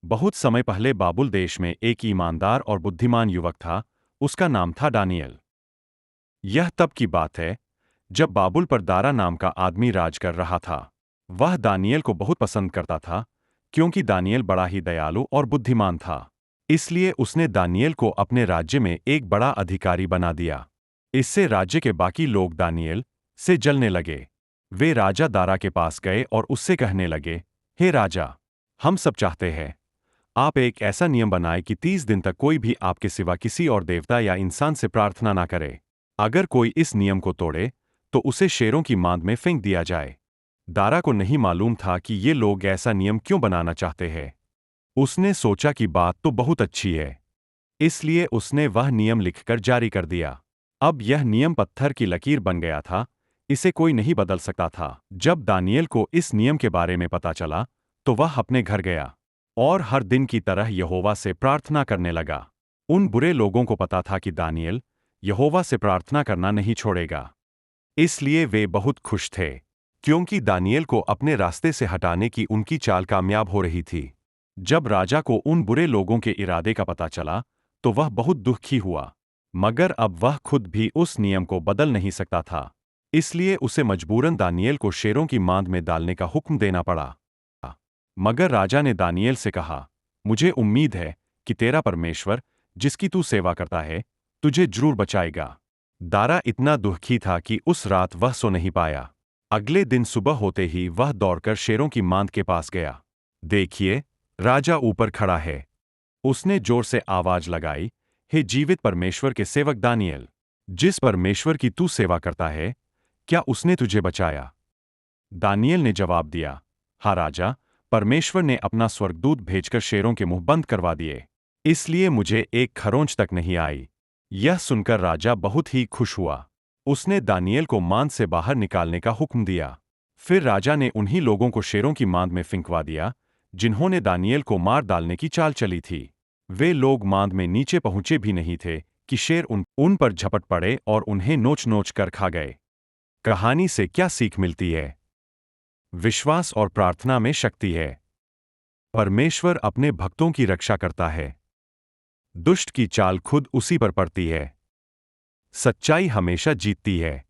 बहुत समय पहले बाबुल देश में एक ईमानदार और बुद्धिमान युवक था। उसका नाम था दानियल। यह तब की बात है जब बाबुल पर दारा नाम का आदमी राज कर रहा था। वह दानियल को बहुत पसंद करता था क्योंकि दानियल बड़ा ही दयालु और बुद्धिमान था। इसलिए उसने दानियल को अपने राज्य में एक बड़ा अधिकारी बना दिया। इससे राज्य के बाकी लोग दानियल से जलने लगे। वे राजा दारा के पास गए और उससे कहने लगे, हे राजा, हम सब चाहते हैं आप एक ऐसा नियम बनाए कि 30 दिन तक कोई भी आपके सिवा किसी और देवता या इंसान से प्रार्थना ना करे। अगर कोई इस नियम को तोड़े तो उसे शेरों की मांद में फेंक दिया जाए। दारा को नहीं मालूम था कि ये लोग ऐसा नियम क्यों बनाना चाहते हैं। उसने सोचा कि बात तो बहुत अच्छी है, इसलिए उसने वह नियम लिखकर जारी कर दिया। अब यह नियम पत्थर की लकीर बन गया था, इसे कोई नहीं बदल सकता था। जब दानियल को इस नियम के बारे में पता चला तो वह अपने घर गया और हर दिन की तरह यहोवा से प्रार्थना करने लगा। उन बुरे लोगों को पता था कि दानियल यहोवा से प्रार्थना करना नहीं छोड़ेगा, इसलिए वे बहुत खुश थे क्योंकि दानियल को अपने रास्ते से हटाने की उनकी चाल कामयाब हो रही थी। जब राजा को उन बुरे लोगों के इरादे का पता चला तो वह बहुत दुखी हुआ, मगर अब वह खुद भी उस नियम को बदल नहीं सकता था। इसलिए उसे मजबूरन दानियल को शेरों की मांद में डालने का हुक्म देना पड़ा। मगर राजा ने दानियल से कहा, मुझे उम्मीद है कि तेरा परमेश्वर, जिसकी तू सेवा करता है, तुझे जरूर बचाएगा। दारा इतना दुखी था कि उस रात वह सो नहीं पाया। अगले दिन सुबह होते ही वह दौड़कर शेरों की मांद के पास गया। देखिए, राजा ऊपर खड़ा है। उसने जोर से आवाज लगाई, हे जीवित परमेश्वर के सेवक दानियल, जिस परमेश्वर की तू सेवा करता है, क्या उसने तुझे बचाया? दानियल ने जवाब दिया, हाँ राजा, परमेश्वर ने अपना स्वर्गदूत भेजकर शेरों के मुंह बंद करवा दिए, इसलिए मुझे एक खरोंच तक नहीं आई। यह सुनकर राजा बहुत ही खुश हुआ। उसने दानियल को मांद से बाहर निकालने का हुक्म दिया। फिर राजा ने उन्हीं लोगों को शेरों की मांद में फिंकवा दिया जिन्होंने दानियल को मार डालने की चाल चली थी। वे लोग मांद में नीचे पहुंचे भी नहीं थे कि शेर उन पर झपट पड़े और उन्हें नोच नोच कर खा गए। कहानी से क्या सीख मिलती है? विश्वास और प्रार्थना में शक्ति है। परमेश्वर अपने भक्तों की रक्षा करता है। दुष्ट की चाल खुद उसी पर पड़ती है। सच्चाई हमेशा जीतती है।